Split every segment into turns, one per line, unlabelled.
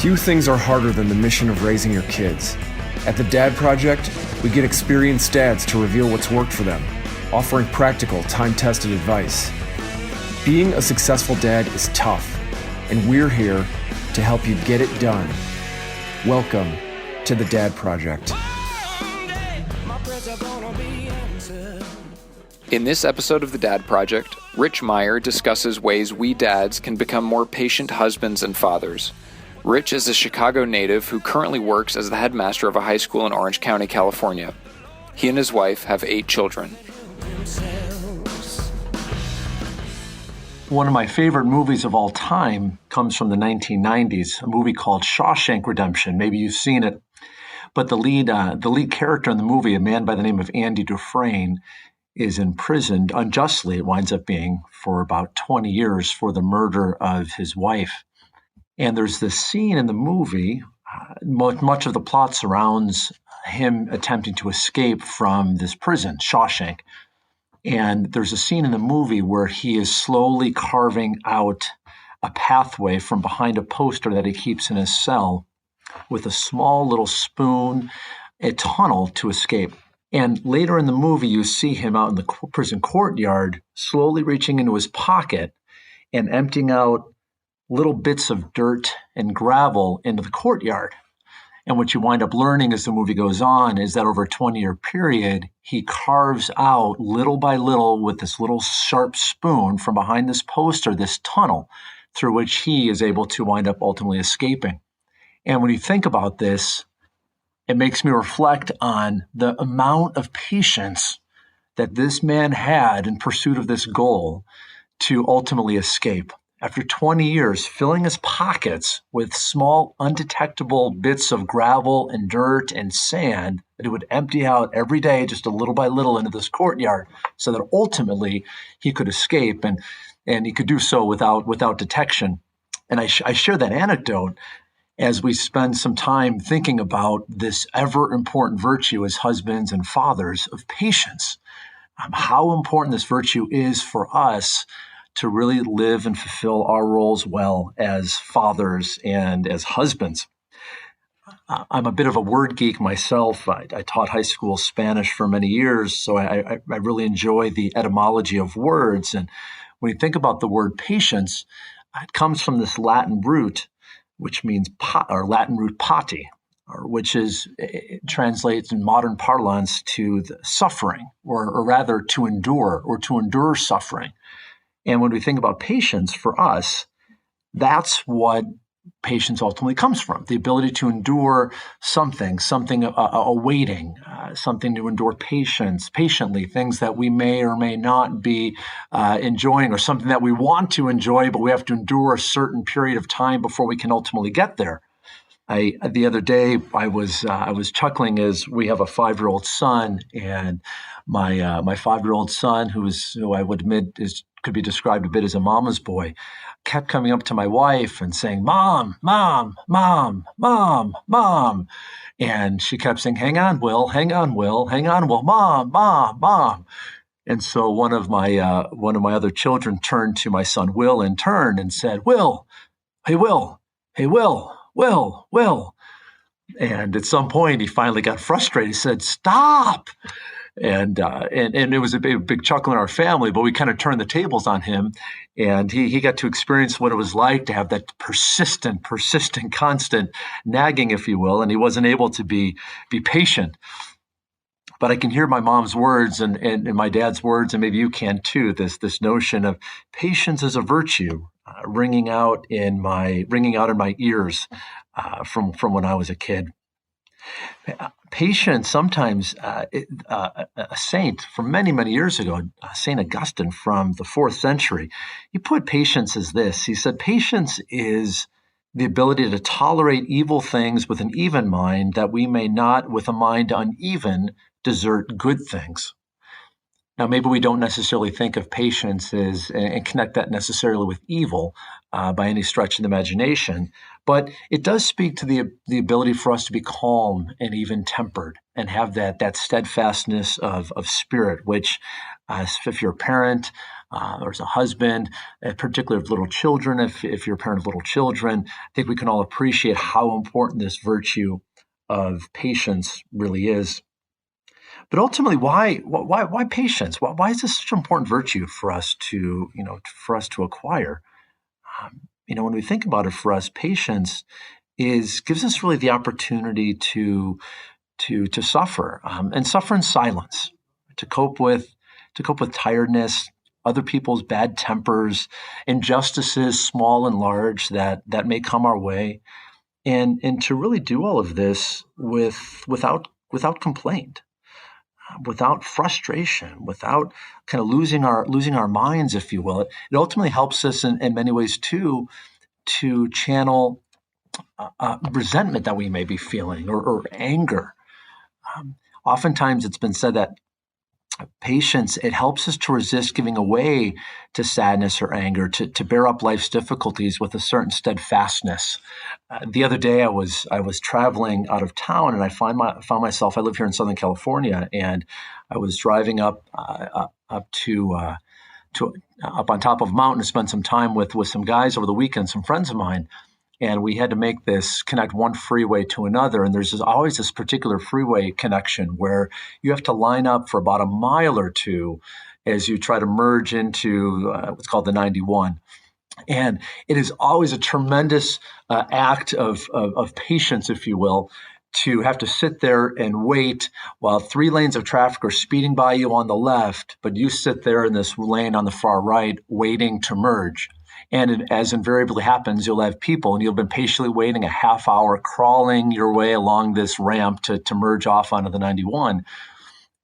Few things are harder than the mission of raising your kids. At the Dad Project, we get experienced dads to reveal what's worked for them, offering practical, time-tested advice. Being a successful dad is tough, and we're here to help you get it done. Welcome to the Dad Project.
In this episode of the Dad Project, Rich Meyer discusses ways we dads can become more patient husbands and fathers. Rich is a Chicago native who currently works as the headmaster of a high school in Orange County, California. He and his wife have 8 children.
One of my favorite movies of all time comes from the 1990s, a movie called Shawshank Redemption. Maybe you've seen it. But the lead character in the movie, a man by the name of Andy Dufresne, is imprisoned unjustly, it winds up being, for about 20 years for the murder of his wife. And there's this scene in the movie, much of the plot surrounds him attempting to escape from this prison, Shawshank. And there's a scene in the movie where he is slowly carving out a pathway from behind a poster that he keeps in his cell with a small little spoon, a tunnel to escape. And later in the movie, you see him out in the prison courtyard, slowly reaching into his pocket and emptying out little bits of dirt and gravel into the courtyard. And what you wind up learning as the movie goes on is that over a 20-year period, he carves out little by little with this little sharp spoon from behind this poster, this tunnel through which he is able to wind up ultimately escaping. And when you think about this, it makes me reflect on the amount of patience that this man had in pursuit of this goal to ultimately escape. After 20 years, filling his pockets with small, undetectable bits of gravel and dirt and sand that he would empty out every day, just a little by little, into this courtyard, so that ultimately he could escape and he could do so without detection. And I share that anecdote as we spend some time thinking about this ever important virtue as husbands and fathers of patience, how important this virtue is for us to really live and fulfill our roles well as fathers and as husbands. I'm a bit of a word geek myself. I taught high school Spanish for many years, so I really enjoy the etymology of words. And when you think about the word patience, it comes from this Latin root, which means Latin root pati, which it translates in modern parlance to the suffering, or rather to endure suffering. And when we think about patience, for us, that's what patience ultimately comes from, the ability to endure something awaiting, something to endure patiently, things that we may or may not be enjoying, or something that we want to enjoy, but we have to endure a certain period of time before we can ultimately get there. The other day, I was chuckling as we have a 5-year-old son, and my 5-year-old son, who I would admit could be described a bit as a mama's boy, kept coming up to my wife and saying, "Mom, Mom, Mom, Mom, Mom." And she kept saying, "Hang on, Will, hang on, Will, hang on, Will, Mom, Mom, Mom." And so one of my other children turned to my son, Will, in turn and said, "Will, hey, Will, hey, Will, Will, Will." And at some point, he finally got frustrated. He said, "Stop." And it was a big chuckle in our family, but we kind of turned the tables on him, and he got to experience what it was like to have that persistent, constant nagging, if you will, and he wasn't able to be patient. But I can hear my mom's words and my dad's words, and maybe you can too, this notion of patience as a virtue ringing out in my ears from when I was a kid. Patience, sometimes a saint from many, many years ago, St. Augustine from the 4th century, he put patience as this. He said, patience is the ability to tolerate evil things with an even mind, that we may not, with a mind uneven, desert good things. Now, maybe we don't necessarily think of patience and connect that necessarily with evil, by any stretch of the imagination. But it does speak to the ability for us to be calm and even tempered and have that steadfastness of spirit, which if you're a parent or as a husband, particularly of little children, if you're a parent of little children, I think we can all appreciate how important this virtue of patience really is. But ultimately, why patience? Why is this such an important virtue for us to acquire? When we think about it, for us, patience gives us really the opportunity to suffer and suffer in silence, to cope with tiredness, other people's bad tempers, injustices, small and large, that may come our way, and to really do all of this without complaint, without frustration, without kind of losing our minds, if you will. It ultimately helps us in many ways too to channel resentment that we may be feeling, or anger. Oftentimes it's been said that patience, it helps us to resist giving away to sadness or anger, to bear up life's difficulties with a certain steadfastness. The other day I was traveling out of town, and I found myself, I live here in Southern California, and I was driving up on top of a mountain to spend some time with some guys over the weekend, some friends of mine. And we had to connect one freeway to another. And there's always this particular freeway connection where you have to line up for about a mile or two as you try to merge into what's called the 91. And it is always a tremendous act of patience, if you will, to have to sit there and wait while 3 lanes of traffic are speeding by you on the left, but you sit there in this lane on the far right waiting to merge. And as invariably happens, you'll have people, and you've been patiently waiting a half hour, crawling your way along this ramp to merge off onto the 91.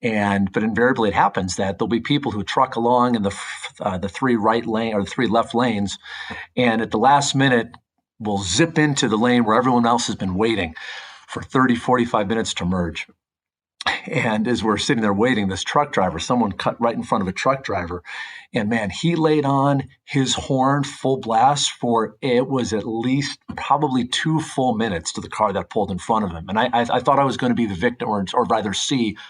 But invariably it happens that there'll be people who truck along in the 3 right lane or the 3 left lanes, and at the last minute will zip into the lane where everyone else has been waiting for 30, 45 minutes to merge. And as we're sitting there waiting, this truck driver, someone cut right in front of a truck driver, and man, he laid on his horn full blast for, it was at least probably 2 full minutes to the car that pulled in front of him. And I thought I was going to be the victim, or rather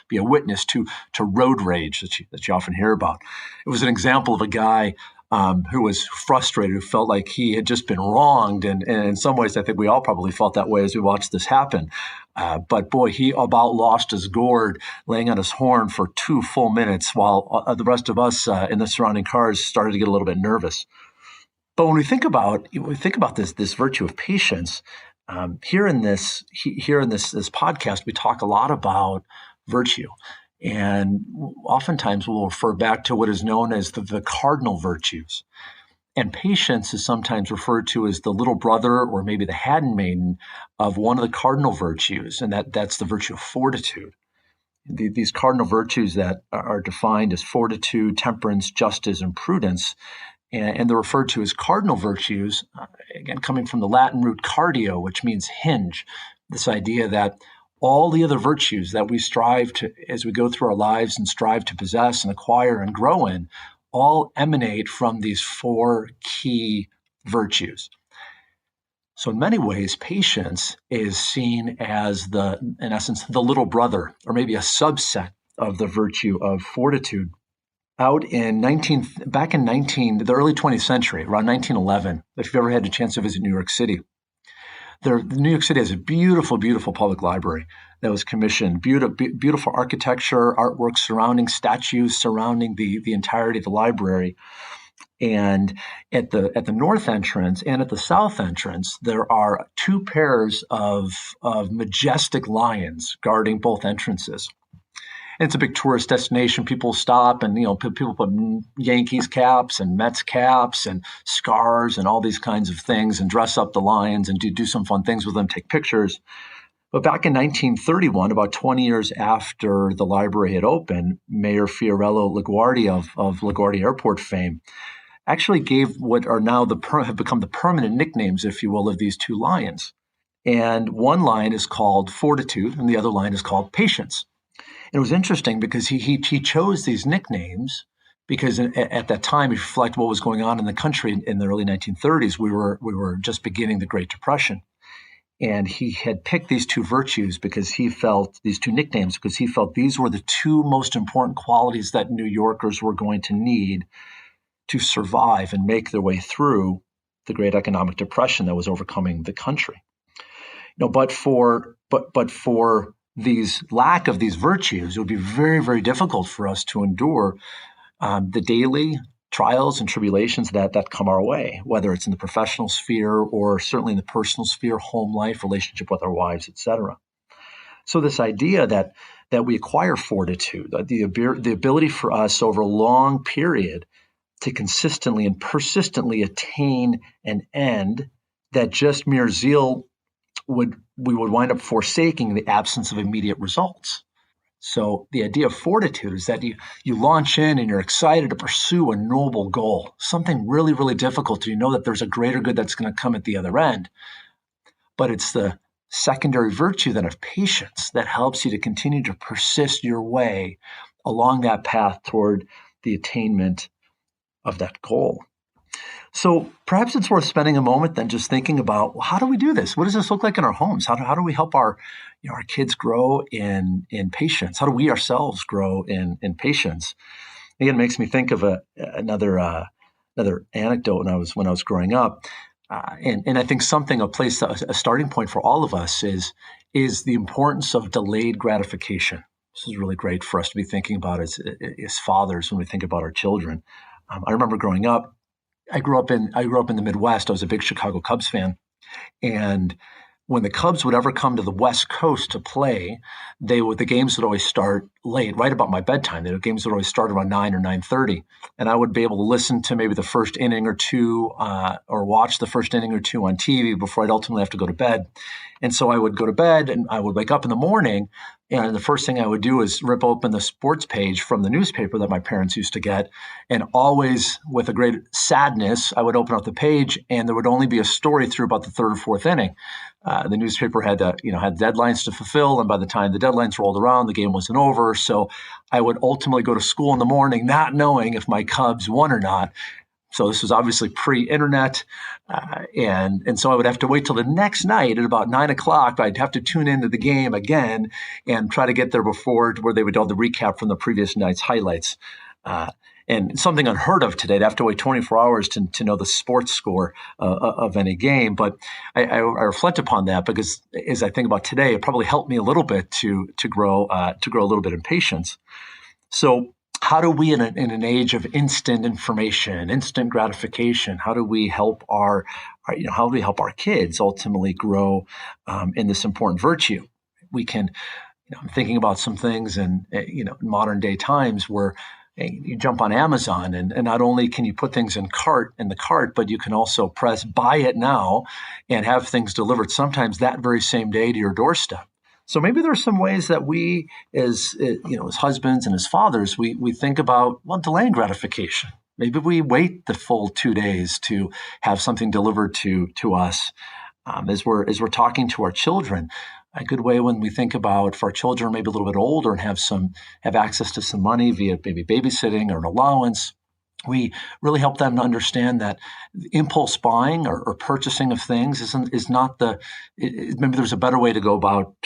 be a witness to road rage that you often hear about. It was an example of a guy who was frustrated, who felt like he had just been wronged. And in some ways, I think we all probably felt that way as we watched this happen. But boy, he about lost his gourd laying on his horn for 2 full minutes, while the rest of us in the surrounding cars started to get a little bit nervous. But when we think about this virtue of patience, here in this podcast, we talk a lot about virtue. And oftentimes we'll refer back to what is known as the cardinal virtues. And patience is sometimes referred to as the little brother, or maybe the handmaiden of one of the cardinal virtues, and that's the virtue of fortitude. These cardinal virtues that are defined as fortitude, temperance, justice, and prudence, and they're referred to as cardinal virtues, again, coming from the Latin root cardio, which means hinge, this idea that all the other virtues that we strive to, as we go through our lives and strive to possess and acquire and grow in, all emanate from these 4 key virtues. So in many ways, patience is seen as in essence, the little brother, or maybe a subset of the virtue of fortitude. Back in the early 20th century, around 1911, if you've ever had a chance to visit New York City, New York City has a beautiful, beautiful public library that was commissioned. Beautiful architecture, artwork surrounding statues, surrounding the entirety of the library. And at the north entrance and at the south entrance, there are 2 pairs of majestic lions guarding both entrances. And it's a big tourist destination. People stop, and people put Yankees caps and Mets caps and scarves and all these kinds of things, and dress up the lions and do some fun things with them, take pictures. But back in 1931, about 20 years after the library had opened, Mayor Fiorello LaGuardia of LaGuardia Airport fame actually gave what are now have become the permanent nicknames, if you will, of these 2 lions. And one lion is called Fortitude, and the other lion is called Patience. It was interesting because he chose these nicknames because at that time, if you reflect what was going on in the country in the early 1930s, we were just beginning the Great Depression. And he had picked these two virtues because he felt, these two nicknames, because he felt these were the two most important qualities that New Yorkers were going to need to survive and make their way through the great economic depression that was overcoming the country. But for these lack of these virtues, it would be very, very difficult for us to endure the daily trials and tribulations that come our way, whether it's in the professional sphere or certainly in the personal sphere, home life, relationship with our wives, etc. So this idea that we acquire fortitude, the ability for us over a long period to consistently and persistently attain an end that just mere zeal we would wind up forsaking in the absence of immediate results. So the idea of fortitude is that you launch in and you're excited to pursue a noble goal, something really, really difficult. You know that there's a greater good that's going to come at the other end. But it's the secondary virtue then of patience that helps you to continue to persist your way along that path toward the attainment of that goal. So perhaps it's worth spending a moment then just thinking about, well, how do we do this? What does this look like in our homes? How do we help our kids grow in patience? How do we ourselves grow in patience? Again, it makes me think of another anecdote when I was growing up, and I think a starting point for all of us is the importance of delayed gratification. This is really great for us to be thinking about as fathers when we think about our children. I remember growing up. I grew up in the Midwest. I was a big Chicago Cubs fan, and when the Cubs would ever come to the West Coast to play, the games would always start late, right about my bedtime. The games would always start around 9 or 9:30, and I would be able to listen to maybe the first inning or two, or watch the first inning or two on TV before I'd ultimately have to go to bed. And so I would go to bed, and I would wake up in the morning, and the first thing I would do is rip open the sports page from the newspaper that my parents used to get, and always with a great sadness, I would open up the page, and there would only be a story through about the third or fourth inning. The newspaper had deadlines to fulfill, and by the time the deadlines rolled around, the game wasn't over. So I would ultimately go to school in the morning, not knowing if my Cubs won or not. So this was obviously pre-internet, and so I would have to wait till the next night at about 9 o'clock. I'd have to tune into the game again and try to get there before where they would do the recap from the previous night's highlights. And something unheard of today, to have to wait 24 hours to know the sports score of any game. But I reflect upon that because as I think about today, it probably helped me a little bit to grow a little bit in patience. So how do we, in an age of instant information, instant gratification, how do we help our kids ultimately grow in this important virtue? We can, I'm thinking about some things in modern day times where you jump on Amazon and not only can you put things in the cart, but you can also press buy it now and have things delivered sometimes that very same day to your doorstep. So maybe there are some ways that we, as husbands and as fathers, we think about, delaying gratification. Maybe we wait the full 2 days to have something delivered to us as we're talking to our children. A good way when we think about if our children are maybe a little bit older and have access to some money via maybe babysitting or an allowance, we really help them to understand that impulse buying or purchasing of things is not maybe there's a better way to go about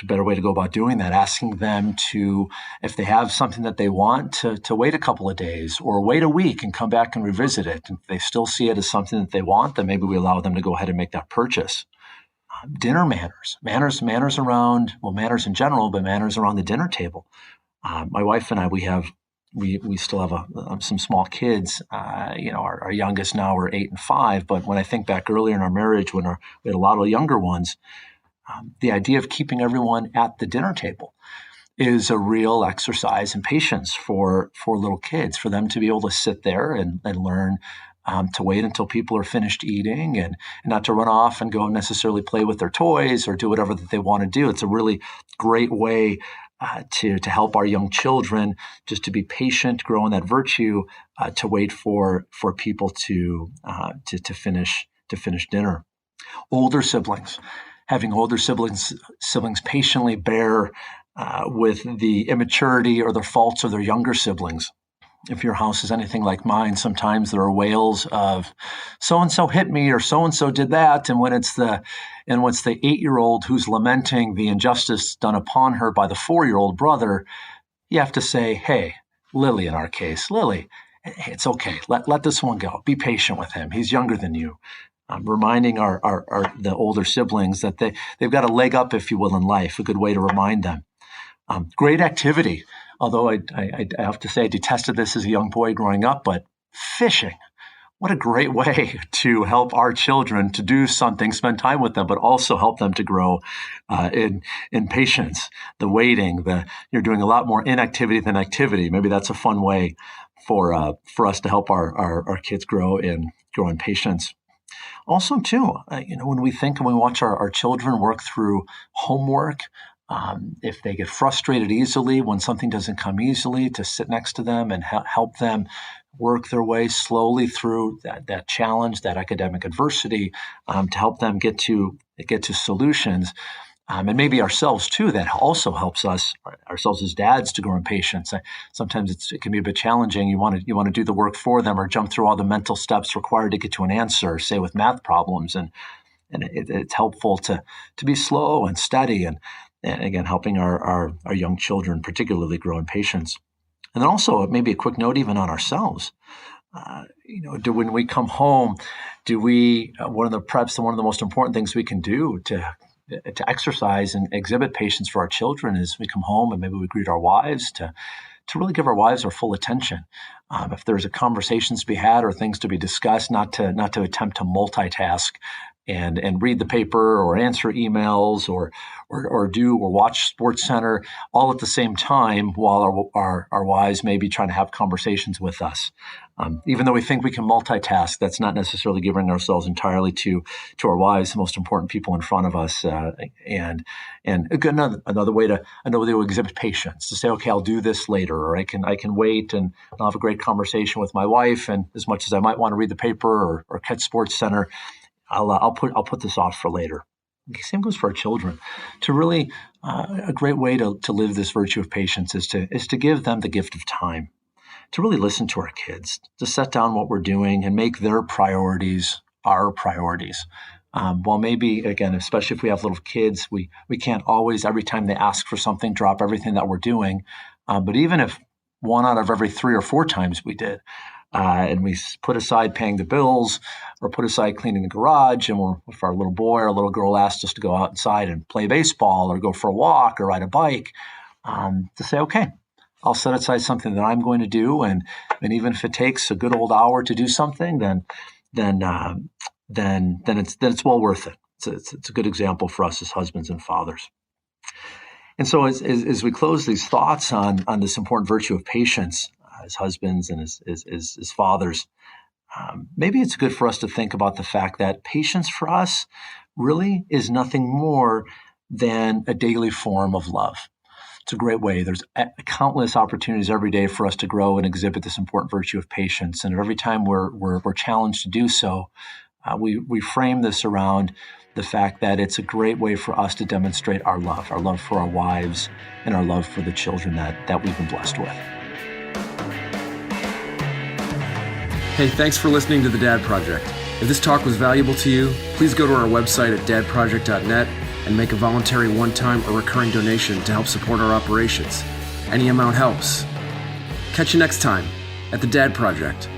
doing that. Asking them to, if they have something that they want, to wait a couple of days or wait a week and come back and revisit it. And if they still see it as something that they want, then maybe we allow them to go ahead and make that purchase. Dinner manners around, manners in general, but manners around the dinner table. My wife and I, we still have some small kids. Our youngest now are 8 and 5. But when I think back earlier in our marriage, when we had a lot of younger ones, the idea of keeping everyone at the dinner table is a real exercise in patience for little kids, for them to be able to sit there and learn to wait until people are finished eating and not to run off and go necessarily play with their toys or do whatever that they want to do. It's a really great way to help our young children just to be patient, grow in that virtue, to wait for people to finish dinner. Older siblings, having older siblings patiently bear with the immaturity or the faults of their younger siblings. if your house is anything like mine, sometimes there are wails of so-and-so hit me or so-and-so did that. And when it's the 8-year-old who's lamenting the injustice done upon her by the 4-year-old brother, you have to say, hey, Lily in our case, Lily, it's okay. Let this one go. Be patient with him. He's younger than you. Reminding the older siblings that they've got a leg up, if you will, in life, a good way to remind them. Great activity. Although I have to say I detested this as a young boy growing up, but fishing, what a great way to help our children to do something, spend time with them, but also help them to grow in patience. The waiting, you're doing a lot more inactivity than activity. Maybe that's a fun way for us to help our kids grow in patience. Also, too, when we think and we watch our children work through homework, if they get frustrated easily when something doesn't come easily, to sit next to them and help them work their way slowly through that challenge, that academic adversity, to help them get to solutions. And maybe ourselves, too, that also helps us, ourselves as dads, to grow in patience. Sometimes it can be a bit challenging. You want to do the work for them or jump through all the mental steps required to get to an answer, say with math problems. And it's helpful to be slow and steady and again, helping our young children particularly grow in patience. And then also maybe a quick note even on ourselves. When we come home, one of the most important things we can do to exercise and exhibit patience for our children is we come home and maybe we greet our wives to really give our wives our full attention. If there's a conversations to be had or things to be discussed, not to attempt to multitask and read the paper or answer emails or watch Sports Center all at the same time while our wives may be trying to have conversations with us. Even though we think we can multitask, that's not necessarily giving ourselves entirely to our wives, the most important people in front of us. And another way to exhibit patience, to say, okay, I'll do this later, or I can wait and I'll have a great conversation with my wife. And as much as I might want to read the paper or catch Sports Center, I'll put this off for later. Same goes for our children. To really, a great way to live this virtue of patience is to give them the gift of time, to really listen to our kids, to set down what we're doing and make their priorities our priorities. While maybe, again, especially if we have little kids, we can't always, every time they ask for something, drop everything that we're doing. But even if 1 out of every 3 or 4 times we did, and we put aside paying the bills or put aside cleaning the garage, and if our little boy or little girl asked us to go outside and play baseball or go for a walk or ride a bike, to say, okay, I'll set aside something that I'm going to do, and even if it takes a good old hour to do something, then it's well worth it. It's a good example for us as husbands and fathers. And so as we close these thoughts on this important virtue of patience, as husbands and as fathers, maybe it's good for us to think about the fact that patience for us really is nothing more than a daily form of love. It's a great way. There's countless opportunities every day for us to grow and exhibit this important virtue of patience. And every time we're challenged to do so, we frame this around the fact that it's a great way for us to demonstrate our love for our wives and our love for the children that we've been blessed with.
Hey, thanks for listening to The Dad Project. If this talk was valuable to you, please go to our website at dadproject.net and make a voluntary one-time or recurring donation to help support our operations. Any amount helps. Catch you next time at The Dad Project.